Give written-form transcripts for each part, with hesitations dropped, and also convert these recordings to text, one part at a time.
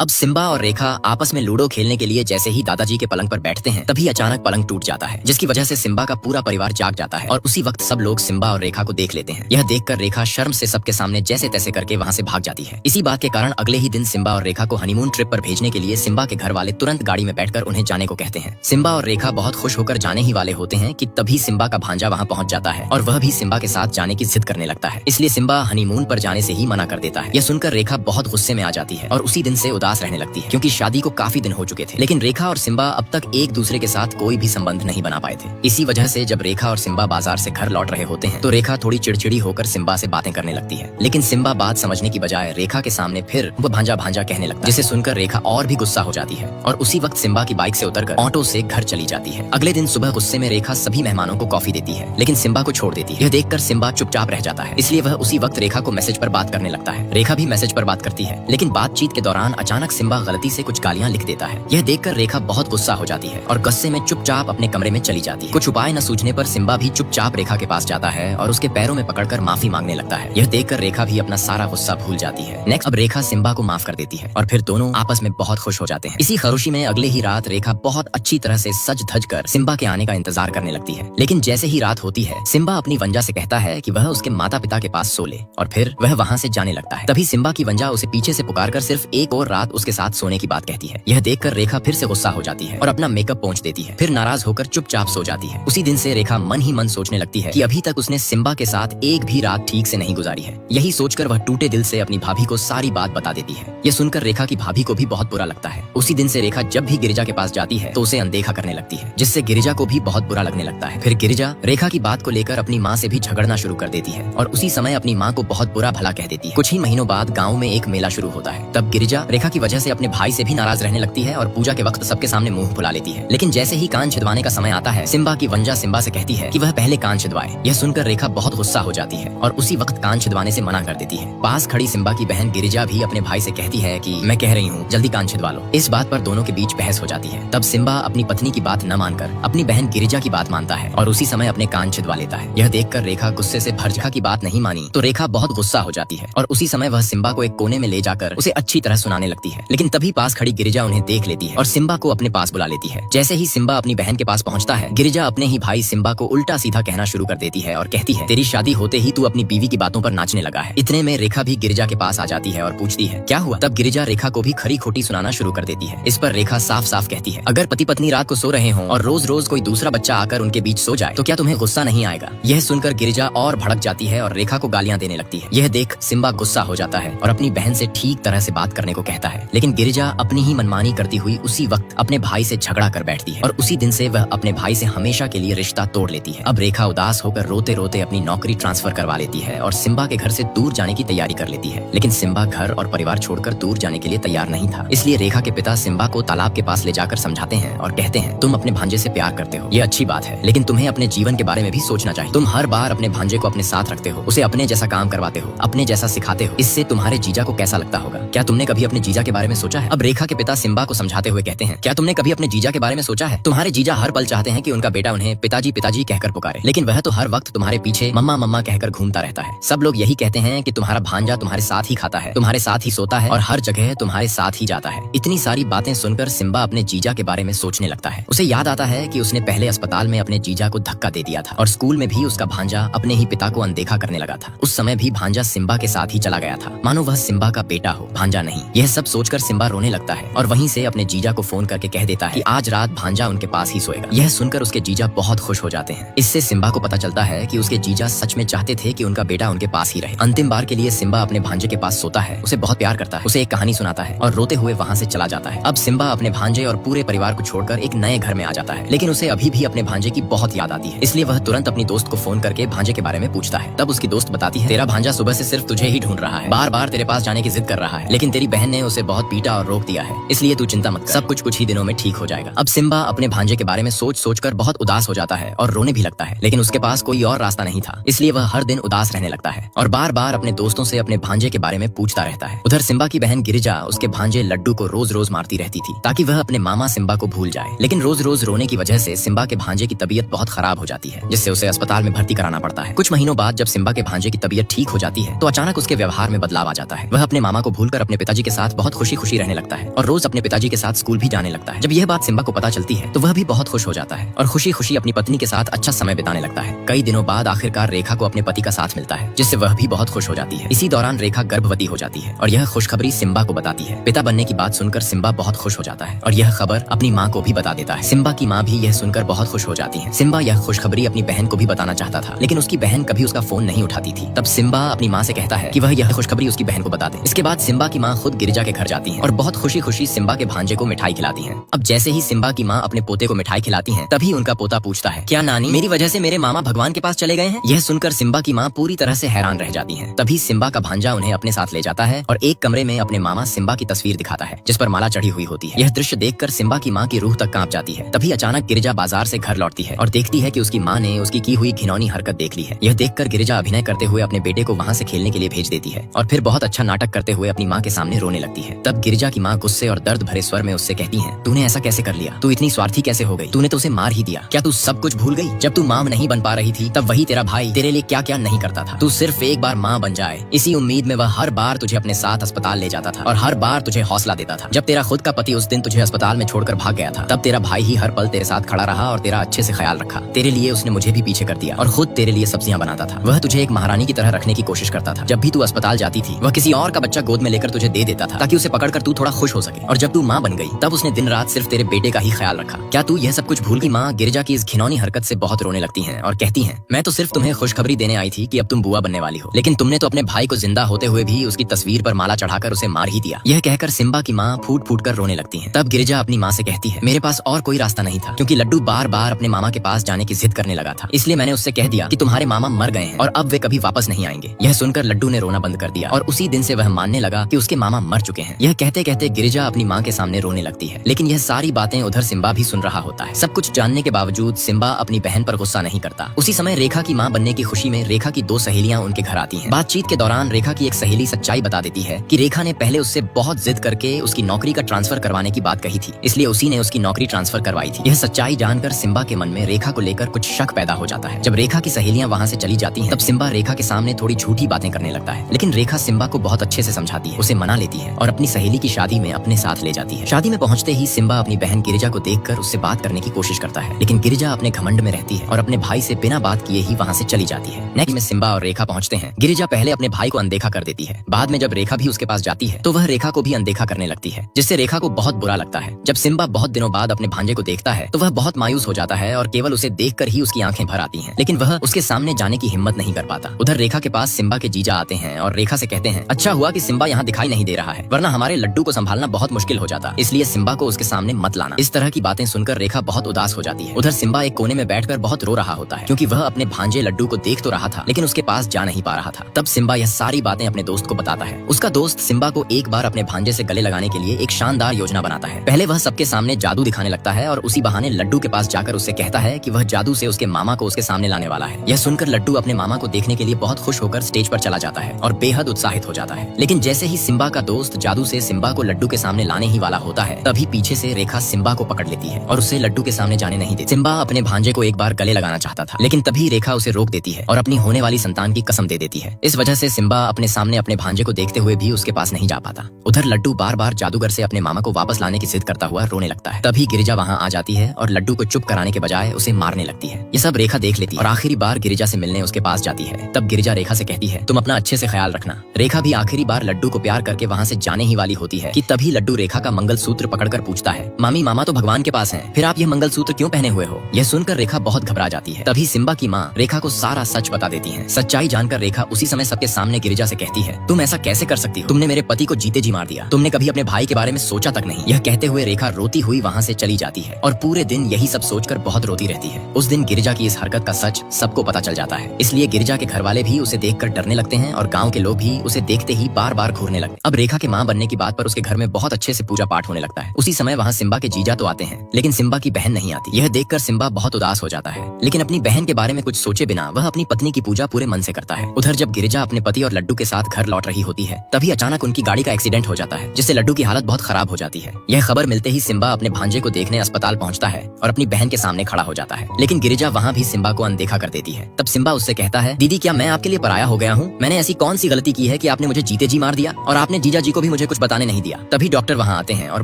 अब सिम्बा और रेखा आपस में लूडो खेलने के लिए जैसे ही दादाजी के पलंग पर बैठते हैं तभी अचानक पलंग टूट जाता है, जिसकी वजह से सिम्बा का पूरा परिवार जाग जाता है और उसी वक्त सब लोग सिम्बा और रेखा को देख लेते हैं। यह देखकर रेखा शर्म से सबके सामने जैसे तैसे करके वहाँ से भाग जाती है। इसी बात के कारण अगले ही दिन सिम्बा और रेखा को हनीमून ट्रिप पर भेजने के लिए सिम्बा के घर वाले तुरंत गाड़ी में बैठकर उन्हें जाने को कहते हैं। सिम्बा और रेखा बहुत खुश होकर जाने ही वाले होते हैं कि तभी सिम्बा का भांजा वहाँ पहुँच जाता है और वह भी सिम्बा के साथ जाने की जिद करने लगता है। इसलिए सिम्बा हनीमून पर जाने से ही मना कर देता है। यह सुनकर रेखा बहुत गुस्से में आ जाती है और उसी दिन से उदास रहने लगती है, क्योंकि शादी को काफी दिन हो चुके थे, लेकिन रेखा और सिम्बा अब तक एक दूसरे के साथ कोई भी संबंध नहीं बना पाए थे। इसी वजह से जब रेखा और सिम्बा बाजार से घर लौट रहे होते हैं तो रेखा थोड़ी चिड़चिड़ी होकर सिम्बा से बातें करने लगती है, लेकिन सिम्बा बात समझने की बजाय रेखा के सामने फिर वो भांजा भांजा कहने लगता है, जिसे सुनकर रेखा और भी गुस्सा हो जाती है और उसी वक्त सिम्बा की बाइक से उतरकर ऑटो से घर चली जाती है। अगले दिन सुबह गुस्से में रेखा सभी मेहमानों को कॉफी देती है, लेकिन सिम्बा को छोड़ देती है। यह देखकर सिम्बा चुपचाप रह जाता है, इसलिए वह उसी वक्त रेखा को मैसेज पर बात करने लगता है। रेखा भी मैसेज पर बात करती है, लेकिन बातचीत के दौरान अचानक सिम्बा गलती से कुछ गालियां लिख देता है। यह देखकर रेखा बहुत गुस्सा हो जाती है और गुस्से में चुपचाप अपने कमरे में चली जाती है। कुछ उपाय न सूझने पर सिम्बा भी चुपचाप रेखा के पास जाता है और उसके पैरों में पकड़कर माफी मांगने लगता है। यह देखकर रेखा भी अपना सारा गुस्सा भूल जाती है। नेक्स्ट अब रेखा सिम्बा को माफ कर देती है और फिर दोनों आपस में बहुत खुश हो जाते हैं। इसी खुशी में अगले ही रात रेखा बहुत अच्छी तरह से सज धज कर सिम्बा के आने का इंतजार करने लगती है, लेकिन जैसे ही रात होती है सिम्बा अपनी वंजा से कहता है कि वह उसके माता पिता के पास सो ले और फिर वह वहाँ से जाने लगता है। तभी सिम्बा की वंजा उसे पीछे से पुकारकर सिर्फ एक और रात उसके साथ सोने की बात कहती है। यह देखकर रेखा फिर से गुस्सा हो जाती है और अपना मेकअप पोंछ देती है, फिर नाराज होकर चुपचाप सो जाती है। उसी दिन से रेखा मन ही मन सोचने लगती है कि अभी तक उसने सिम्बा के साथ एक भी रात ठीक से नहीं गुजारी है। यही सोचकर वह टूटे दिल से अपनी भाभी को सारी बात बता देती है। यह सुनकर रेखा की भाभी को भी बहुत बुरा लगता है। उसी दिन से रेखा जब भी गिरिजा के पास जाती है तो उसे अनदेखा करने लगती है, जिससे गिरिजा को भी बहुत बुरा लगने लगता है। फिर गिरिजा रेखा की बात को लेकर अपनी माँ से भी झगड़ना शुरू कर देती है और उसी समय अपनी माँ को बहुत बुरा भला कह देती है। कुछ ही महीनों बाद गाँव में एक मेला शुरू होता है। तब गिरिजा रेखा की वजह से अपने भाई से भी नाराज रहने लगती है और पूजा के वक्त सबके सामने मुंह फुला लेती है। लेकिन जैसे ही कान छिदवाने का समय आता है सिम्बा की वंजा सिम्बा से कहती है कि वह पहले कान छिदवाए। यह सुनकर रेखा बहुत गुस्सा हो जाती है और उसी वक्त कान छिदवाने से मना कर देती है। पास खड़ी सिम्बा की बहन गिरिजा भी अपने भाई से कहती है कि मैं कह रही हूँ जल्दी कान छिदवा लो। इस बात पर दोनों के बीच बहस हो जाती है। तब सिम्बा अपनी पत्नी की बात न मानकर अपनी बहन गिरिजा की बात मानता है और उसी समय अपने कान छिदवा लेता है। यह देखकर रेखा गुस्से से भर की बात नहीं मानी तो रेखा बहुत गुस्सा हो जाती है और उसी समय वह सिम्बा को एक कोने में ले जाकर उसे अच्छी तरह सुनाने लगती है। लेकिन तभी पास खड़ी गिरिजा उन्हें देख लेती है और सिम्बा को अपने पास बुला लेती है। जैसे ही सिम्बा अपनी बहन के पास पहुंचता है गिरिजा अपने ही भाई सिम्बा को उल्टा सीधा कहना शुरू कर देती है और कहती है तेरी शादी होते ही तू अपनी बीवी की बातों पर नाचने लगा है। इतने में रेखा भी गिरिजा के पास आ जाती है और पूछती है क्या हुआ। तब गिरिजा रेखा को भी खरी खोटी सुनाना शुरू कर देती है। इस पर रेखा साफ साफ कहती है अगर पति पत्नी रात को सो रहे हों और रोज रोज कोई दूसरा बच्चा आकर उनके बीच सो जाए तो क्या तुम्हें गुस्सा नहीं आएगा। यह सुनकर गिरिजा और भड़क जाती है और रेखा को गालियां देने लगती है। यह देख सिम्बा गुस्सा हो जाता है और अपनी बहन से ठीक तरह से बात करने को कहता है, लेकिन गिरिजा अपनी ही मनमानी करती हुई उसी वक्त अपने भाई से झगड़ा कर बैठती है और उसी दिन से वह अपने भाई से हमेशा के लिए रिश्ता तोड़ लेती है। अब रेखा उदास होकर रोते रोते अपनी नौकरी ट्रांसफर करवा लेती है और सिम्बा के घर से दूर जाने की तैयारी कर लेती है। लेकिन सिम्बा घर और परिवार छोड़कर दूर जाने के लिए तैयार नहीं था, इसलिए रेखा के पिता सिम्बा को तालाब के पास ले जाकर समझाते हैं और कहते हैं तुम अपने भांजे से प्यार करते हो, ये अच्छी बात है, लेकिन तुम्हें अपने जीवन के बारे में भी सोचना चाहिए। तुम हर बार अपने भांजे को अपने साथ रखते हो, उसे अपने जैसा काम करवाते हो, अपने जैसा सिखाते हो, इससे तुम्हारे जीजा को कैसा लगता होगा। क्या तुमने कभी अपने जीजा के बारे में सोचा है। अब रेखा के पिता सिम्बा को समझाते हुए कहते हैं क्या तुमने कभी अपने जीजा के बारे में सोचा है। तुम्हारे जीजा हर पल चाहते हैं कि उनका बेटा उन्हें पिताजी पिताजी कहकर पुकारे, लेकिन वह तो हर वक्त तुम्हारे पीछे मम्मा मम्मा कहकर घूमता रहता है। सब लोग यही कहते हैं कि तुम्हारा भांजा तुम्हारे साथ ही खाता है, तुम्हारे साथ ही सोता है और हर जगह तुम्हारे साथ ही जाता है। इतनी सारी बातें सुनकर सिम्बा अपने जीजा के बारे में सोचने लगता है। उसे याद आता है कि उसने पहले अस्पताल में अपने जीजा को धक्का दे दिया था और स्कूल में भी उसका भांजा अपने ही पिता को अनदेखा करने लगा था। उस समय भी भांजा सिम्बा के साथ ही चला गया था, मानो वह सिम्बा का बेटा हो, भांजा नहीं। यह सब सोचकर सिम्बा रोने लगता है और वहीं से अपने जीजा को फोन करके कह देता है कि आज रात भांजा उनके पास ही सोएगा। यह सुनकर उसके जीजा बहुत खुश हो जाते हैं। इससे सिम्बा को पता चलता है कि उसके जीजा सच में चाहते थे कि उनका बेटा उनके पास ही रहे। अंतिम बार के लिए सिम्बा अपने भांजे के पास सोता है, उसे बहुत प्यार करता है, उसे एक कहानी सुनाता है और रोते हुए वहाँ से चला जाता है। अब सिम्बा अपने भांजे और पूरे परिवार को छोड़कर एक नए घर में आ जाता है, लेकिन उसे अभी भी अपने भांजे की बहुत याद आती है। इसलिए वह तुरंत अपनी दोस्त को फोन करके भांजे के बारे में पूछता है। तब उसकी दोस्त बताती है तेरा भांजा सुबह से सिर्फ तुझे ही ढूंढ रहा है, बार बार तेरे पास जाने की जिद कर रहा है, लेकिन तेरी बहन ने उसे बहुत पीटा और रोक दिया है, इसलिए तू चिंता मत कर, सब कुछ ही दिनों में ठीक हो जाएगा। अब सिम्बा अपने भांजे के बारे में सोच कर बहुत उदास हो जाता है और रोने भी लगता है, लेकिन उसके पास कोई और रास्ता नहीं था, इसलिए वह हर दिन उदास रहने लगता है और बार बार अपने दोस्तों से अपने भांजे के बारे में पूछता रहता है। उधर सिम्बा की बहन गिरिजा उसके भांजे लड्डू को रोज रोज मारती रहती थी ताकि वह अपने मामा सिम्बा को भूल जाए, लेकिन रोज रोज रोने की वजह से सिम्बा के भांजे की तबीयत बहुत खराब हो जाती है, जिससे उसे अस्पताल में भर्ती कराना पड़ता है। कुछ महीनों बाद जब सिम्बा के भांजे की तबीयत ठीक हो जाती है तो अचानक उसके व्यवहार में बदलाव आ जाता है। वह अपने मामा को भूलकर अपने पिताजी के साथ बहुत बहुत खुशी खुशी रहने लगता है और रोज अपने पिताजी के साथ स्कूल भी जाने लगता है। जब यह बात सिम्बा को पता चलती है तो वह भी बहुत खुश हो जाता है और खुशी खुशी अपनी पत्नी के साथ अच्छा समय बिताने लगता है। कई दिनों बाद आखिरकार रेखा को अपने पति का साथ मिलता है, जिससे वह भी बहुत खुश हो जाती है। इसी दौरान रेखा गर्भवती हो जाती है और यह खुशखबरी सिम्बा को बताती है। पिता बनने की बात सुनकर सिम्बा बहुत खुश हो जाता है और यह खबर अपनी माँ को भी बता देता है। सिम्बा की माँ भी यह सुनकर बहुत खुश हो जाती है। सिम्बा यह खुशखबरी अपनी बहन को भी बताना चाहता था, लेकिन उसकी बहन कभी उसका फोन नहीं उठाती थी। तब सिम्बा अपनी माँ से कहता है कि वह यह खुशखबरी उसकी बहन को बता दे। इसके बाद सिम्बा की माँ खुद गिरिजा के घर जाती है और बहुत खुशी खुशी सिम्बा के भांजे को मिठाई खिलाती है। अब जैसे ही सिम्बा की माँ अपने पोते को मिठाई खिलाती है, तभी उनका पोता पूछता है, क्या नानी, मेरी वजह से मेरे मामा भगवान के पास चले गए हैं? यह सुनकर सिम्बा की माँ पूरी तरह से हैरान रह जाती है। तभी सिम्बा का भांजा उन्हें अपने साथ ले जाता है और एक कमरे में अपने मामा सिम्बा की तस्वीर दिखाता है, जिस पर माला चढ़ी हुई होती है। यह दृश्य देखकर सिम्बा की माँ की रूह तक कांप जाती है। तभी अचानक गिरिजा बाजार से घर लौटती है और देखती है कि उसकी माँ ने उसकी की हुई घिनौनी हरकत देख ली है। यह देखकर गिरिजा अभिनय करते हुए अपने बेटे को वहाँ से खेलने के लिए भेज देती है और फिर बहुत अच्छा नाटक करते हुए अपनी माँ के सामने रोने लगती है। तब गिरिजा की माँ गुस्से और दर्द भरे स्वर में उससे कहती है, तूने ऐसा कैसे कर लिया? तू इतनी स्वार्थी कैसे हो गई? तूने तो उसे मार ही दिया। क्या तू सब कुछ भूल गई? जब तू माँ नहीं बन पा रही थी तब वही तेरा भाई तेरे लिए क्या क्या नहीं करता था। तू सिर्फ एक बार माँ बन जाए, इसी उम्मीद में वह हर बार तुझे अपने साथ अस्पताल ले जाता था और हर बार तुझे हौसला देता था। जब तेरा खुद का पति उस दिन तुझे अस्पताल में छोड़कर भाग गया था, तब तेरा भाई ही हर पल तेरे साथ खड़ा रहा और तेरा अच्छे से ख्याल रखा। तेरे लिए उसने मुझे भी पीछे कर दिया और खुद तेरे लिए सब्जियां बनाता था। वह तुझे एक महारानी की तरह रखने की कोशिश करता था। जब भी तू अस्पताल जाती थी, वह किसी और का बच्चा गोद में लेकर तुझे दे देता था ताकि उसे पकड़कर तू थोड़ा खुश हो सके। और जब तू माँ बन गई, तब उसने दिन रात सिर्फ तेरे बेटे का ही ख्याल रखा। क्या तू यह सब कुछ भूल गई? माँ गिरिजा की इस घिनौनी हरकत से बहुत रोने लगती हैं और कहती हैं, मैं तो सिर्फ तुम्हें खुशखबरी देने आई थी कि अब तुम बुआ बनने वाली हो, लेकिन तुमने तो अपने भाई को जिंदा होते हुए भी उसकी तस्वीर पर माला चढ़ाकर उसे मार ही दिया। यह कहकर सिम्बा की माँ फूट फूट कर रोने लगती है। तब गिरिजा अपनी माँ से कहती है, मेरे पास और कोई रास्ता नहीं था, क्योंकि लड्डू बार बार अपने मामा के पास जाने की जिद करने लगा था। इसलिए मैंने उससे कह दिया कि तुम्हारे मामा मर गए हैं और अब वे कभी वापस नहीं आएंगे। यह सुनकर लड्डू ने रोना बंद कर दिया और उसी दिन से वह मानने लगा कि उसके मामा मर चुके हैं। यह कहते कहते गिरिजा अपनी माँ के सामने रोने लगती है, लेकिन यह सारी बातें उधर सिम्बा भी सुन रहा होता है। सब कुछ जानने के बावजूद सिम्बा अपनी बहन पर गुस्सा नहीं करता। उसी समय रेखा की माँ बनने की खुशी में रेखा की दो सहेलियां उनके घर आती हैं। बातचीत के दौरान रेखा की एक सहेली सच्चाई बता देती है कि रेखा ने पहले उससे बहुत जिद करके उसकी नौकरी का ट्रांसफर करवाने की बात कही थी, इसलिए उसी ने उसकी नौकरी ट्रांसफर करवाई थी। यह सच्चाई जानकर सिम्बा के मन में रेखा को लेकर कुछ शक पैदा हो जाता है। जब रेखा की सहेलियां वहाँ से चली जाती हैं, तब सिम्बा रेखा के सामने थोड़ी झूठी बातें करने लगता है, लेकिन रेखा सिम्बा को बहुत अच्छे से समझाती है, उसे मना लेती है और अपनी सहेली की शादी में अपने साथ ले जाती है। शादी में पहुंचते ही सिम्बा अपनी बहन गिरिजा को देखकर उससे बात करने की कोशिश करता है, लेकिन गिरिजा अपने घमंड में रहती है और अपने भाई से बिना बात किए ही वहाँ से चली जाती है। नेक्स्ट में सिम्बा और रेखा पहुंचते हैं। गिरिजा पहले अपने भाई को अनदेखा कर देती है। बाद में जब रेखा भी उसके पास जाती है तो वह रेखा को भी अनदेखा करने लगती है, जिससे रेखा को बहुत बुरा लगता है। जब सिम्बा बहुत दिनों बाद अपने भांजे को देखता है तो वह बहुत मायूस हो जाता है और केवल उसे देखकर ही उसकी आंखें भर आती हैं, लेकिन वह उसके सामने जाने की हिम्मत नहीं कर पाता। उधर रेखा के पास सिम्बा के जीजा आते हैं और रेखा से कहते हैं, अच्छा हुआ कि सिम्बा यहाँ दिखाई नहीं दे रहा है, वरना हमारे लड्डू को संभालना बहुत मुश्किल हो जाता, इसलिए सिम्बा को उसके सामने मत लाना। इस तरह की बातें सुनकर रेखा बहुत उदास हो जाती है। उधर सिम्बा एक कोने में बैठकर बहुत रो रहा होता है, क्योंकि वह अपने भांजे लड्डू को देख तो रहा था, लेकिन उसके पास जा नहीं पा रहा था। तब सिम्बा यह सारी बातें अपने दोस्त को बताता है। उसका दोस्त सिम्बा को एक बार अपने भांजे से गले लगाने के लिए एक शानदार योजना बनाता है। पहले वह सबके सामने जादू दिखाने लगता है और उसी बहाने लड्डू के पास जाकर उससे कहता है कि वह जादू से उसके मामा को उसके सामने लाने वाला है। यह सुनकर लड्डू अपने मामा को देखने के लिए बहुत खुश होकर स्टेज पर चला जाता है और बेहद उत्साहित हो जाता है। लेकिन जैसे ही सिम्बा का दोस्त जादू से सिम्बा को लड्डू के सामने लाने ही वाला होता है, तभी पीछे से रेखा सिम्बा को पकड़ लेती है और उसे लड्डू के सामने जाने नहीं देती। सिम्बा अपने भांजे को एक बार गले लगाना चाहता था, लेकिन तभी रेखा उसे रोक देती है और अपनी होने वाली संतान की कसम दे देती है। इस वजह से सिम्बा अपने सामने अपने भांजे को देखते हुए भी उसके पास नहीं जा पाता। उधर लड्डू बार बार जादूगर से अपने मामा को वापस लाने की जिद करता हुआ रोने लगता है। तभी गिरिजा वहाँ आ जाती है और लड्डू को चुप कराने के बजाय उसे मारने लगती है। ये सब रेखा देख लेती है और आखिरी बार गिरिजा से मिलने उसके पास जाती है। तब गिरिजा रेखा से कहती है, तुम अपना अच्छे से ख्याल रखना। रेखा भी आखिरी बार लड्डू को प्यार करके वहाँ से जाने ही वाली होती है कि तभी लड्डू रेखा का मंगलसूत्र पकड़कर पूछता है, मामी मामा तो भगवान के पास हैं, फिर आप यह मंगलसूत्र क्यों पहने हुए हो? यह सुनकर रेखा बहुत घबरा जाती है। तभी सिम्बा की माँ रेखा को सारा सच बता देती है। सच्चाई जानकर रेखा उसी समय सबके सामने गिरिजा से कहती है, तुम ऐसा कैसे कर सकती हो? तुमने मेरे पति को जीते जी मार दिया। तुमने कभी अपने भाई के बारे में सोचा तक नहीं। यह कहते हुए रेखा रोती हुई वहाँ से चली जाती है और पूरे दिन यही सब सोचकर बहुत रोती रहती है। उस दिन गिरिजा की इस हरकत का सच सबको पता चल जाता है, इसलिए गिरिजा के घर वाले भी उसे देखकर डरने लगते हैं और गाँव के लोग भी उसे देखते ही बार बार घूरने लगते। अब रेखा के माँ बनने की बात पर उसके घर में बहुत अच्छे से पूजा पाठ होने लगता है। उसी समय वहाँ सिम्बा के जीजा तो आते हैं, लेकिन सिम्बा की बहन नहीं आती। यह देखकर सिम्बा बहुत उदास हो जाता है, लेकिन अपनी बहन के बारे में कुछ सोचे बिना वह अपनी पत्नी की पूजा पूरे मन से करता है। उधर जब गिरिजा अपने पति और लड्डू के साथ घर लौट रही होती है, तभी अचानक उनकी गाड़ी का एक्सीडेंट हो जाता है, जिससे लड्डू की हालत बहुत खराब हो जाती है। यह खबर मिलते ही सिम्बा अपने भांजे को देखने अस्पताल पहुंचता है और अपनी बहन के सामने खड़ा हो जाता है, लेकिन गिरिजा वहाँ भी सिम्बा को अनदेखा कर देती है। तब सिम्बा उससे कहता है, दीदी क्या मैं आपके लिए पराया हो गया हूँ? मैंने ऐसी कौन सी गलती की है कि आपने मुझे जीते जी मार दिया और आपने जीजा जी को भी मुझे कुछ बताने नहीं दिया। तभी डॉक्टर वहाँ आते हैं और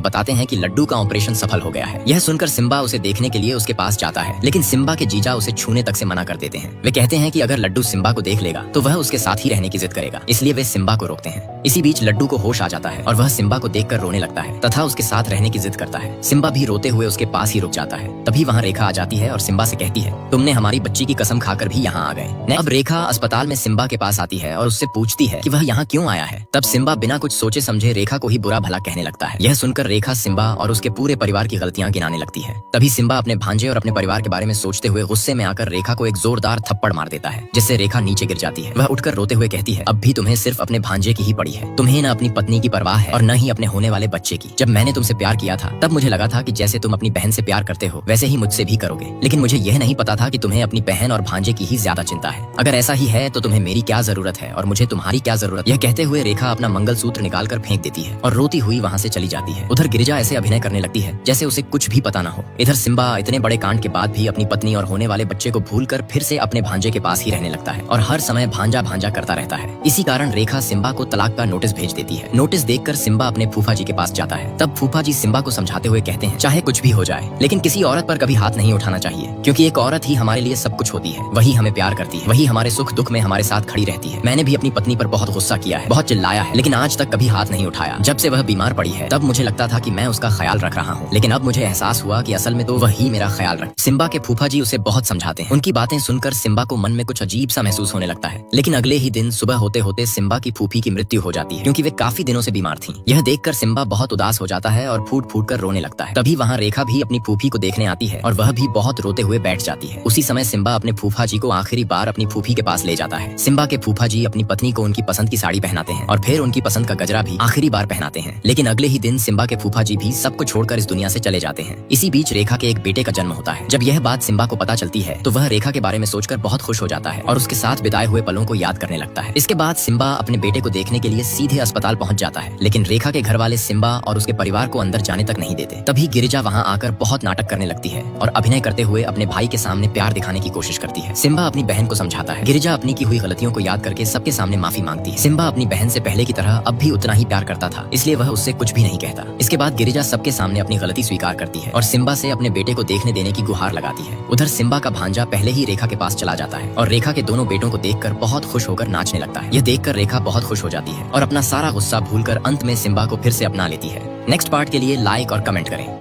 बताते हैं कि लड्डू का ऑपरेशन सफल हो गया है। यह सुनकर सिम्बा उसे देखने के लिए उसके पास जाता है, लेकिन सिम्बा के जीजा उसे छूने तक से मना कर देते हैं। वे कहते हैं कि अगर लड्डू सिम्बा को देख लेगा तो वह उसके साथ ही रहने की जिद करेगा, इसलिए वे सिम्बा को रोकते हैं। इसी बीच लड्डू को होश आ जाता है और वह सिम्बा को देखकर रोने लगता है तथा उसके साथ रहने की जिद करता है। सिम्बा भी रोते हुए उसके पास ही रुक जाता है। तभी वहाँ रेखा आ जाती है और सिम्बा से कहती है, तुमने हमारी बच्ची की कसम खाकर भी यहाँ आ गए। अब रेखा अस्पताल में सिम्बा के पास आती है और उससे पूछती है कि वह यहाँ क्यों आया है। तब सिम्बा बिना कुछ सोचे समझे रेखा को ही बुरा भला कहने लगता है। यह सुनकर रेखा सिम्बा और उसके पूरे परिवार की गलतियां गिनाने लगती है। तभी सिम्बा अपने भांजे और अपने परिवार के बारे में सोचते हुए गुस्से में आकर रेखा को एक जोरदार थप्पड़ मार देता है, जिससे रेखा नीचे गिर जाती है। वह उठकर रोते हुए कहती है, अब भी तुम्हें सिर्फ अपने भांजे की ही पड़ी है। तुम्हें न अपनी पत्नी की परवाह है और न ही अपने होने वाले बच्चे की। जब मैंने तुमसे प्यार किया था तब मुझे लगा था कि जैसे तुम अपनी बहन से प्यार करते हो वैसे ही मुझसे भी करोगे, लेकिन मुझे यह नहीं पता था कि तुम्हें अपनी बहन और भांजे की ही ज्यादा चिंता है। अगर ऐसा ही है तो तुम्हें मेरी क्या जरूरत है और मुझे तुम्हारी क्या जरूरत। यह कहते हुए रेखा अपना मंगलसूत्र निकालकर फेंक देती है और रोती हुई वहाँ से चली जाती है। उधर गिरिजा ऐसे अभिनय करने लगती है जैसे उसे कुछ भी पता न हो। इधर सिम्बा इतने बड़े कांड के बाद भी अपनी पत्नी और होने वाले बच्चे को भूलकर फिर से अपने भांजे के पास ही रहने लगता है और हर समय भांजा भांजा करता रहता है। इसी कारण रेखा सिम्बा को तलाक का नोटिस भेज देती है। नोटिस देखकर सिम्बा अपने फूफा जी के पास जाता है। तब फूफा जी सिम्बा को समझाते हुए कहते हैं, चाहे कुछ भी हो जाए लेकिन किसी औरत पर कभी हाथ नहीं उठाना चाहिए, क्योंकि एक औरत ही हमारे लिए सब कुछ होती है। वही हमें प्यार करती है, वही हमारे सुख दुख में हमारे साथ खड़ी रहती है। मैंने भी अपनी पत्नी पर बहुत गुस्सा किया है, बहुत चिल्लाया है, लेकिन आज तक कभी हाथ नहीं उठाया। जब से वह बीमार पड़ी है तब मुझे लगता था कि मैं उसका ख्याल रख रहा हूँ, लेकिन अब मुझे एहसास हुआ कि असल में तो वही मेरा ख्याल रख। सिम्बा के फूफा जी उसे बहुत समझाते हैं। उनकी बातें सुनकर सिम्बा को मन में कुछ अजीब सा महसूस होने लगता है। लेकिन अगले ही दिन सुबह होते होते सिम्बा की फूफी की मृत्यु हो जाती है, क्योंकि वे काफी दिनों से बीमार थीं। यह देखकर सिम्बा बहुत उदास हो जाता है और फूट फूट कर रोने लगता है। तभी वहाँ रेखा भी अपनी फूफी को देखने आती है और वह भी बहुत रोते हुए बैठ जाती है। उसी समय सिम्बा अपने फूफा जी को आखिरी बार अपनी फूफी के पास ले जाता है। सिम्बा के फूफा जी अपनी पत्नी को उनकी पसंद की साड़ी पहनाते हैं और फिर उनकी पसंद का गजरा भी आखिरी बार पहनाते हैं। लेकिन अगले ही दिन सिम्बा के फूफा जी भी सबको छोड़कर इस दुनिया से चले जाते हैं। इसी बीच रेखा के एक बेटे का जन्म होता है। जब यह बात सिम्बा को पता चलती है तो वह रेखा के बारे में सोचकर बहुत खुश हो जाता है और उसके साथ बिताए हुए पलों को याद करने लगता है। इसके बाद सिम्बा अपने बेटे को देखने के लिए सीधे अस्पताल पहुंच जाता है, लेकिन रेखा के घर वाले सिम्बा और उसके परिवार को अंदर जाने तक नहीं देते। तभी गिरिजा वहाँ आकर बहुत नाटक करने लगती है और अभिनय करते हुए अपने भाई के सामने प्यार दिखाने की कोशिश करती है। सिम्बा अपनी बहन को समझाता है। गिरिजा अपनी की हुई गलतियों को याद करके सबके सामने माफी मांगती है। सिम्बा अपनी बहन से पहले की तरह अब भी उतना ही प्यार करता था, इसलिए वह उससे कुछ भी नहीं कहता। इसके बाद गिरिजा सबके सामने अपनी गलती स्वीकार करती है और सिम्बा से अपने बेटे को देखने देने की गुहार लगाती है। उधर सिम्बा का भांजा पहले ही रेखा के पास चला जाता है और रेखा के दोनों बेटों को देखकर बहुत खुश होकर नाचने लगता है। यह देखकर रेखा बहुत खुश हो जाती है और अपना सारा गुस्सा भूलकर अंत में सिम्बा को फिर से अपना लेती है। नेक्स्ट पार्ट के लिए लाइक और कमेंट करें।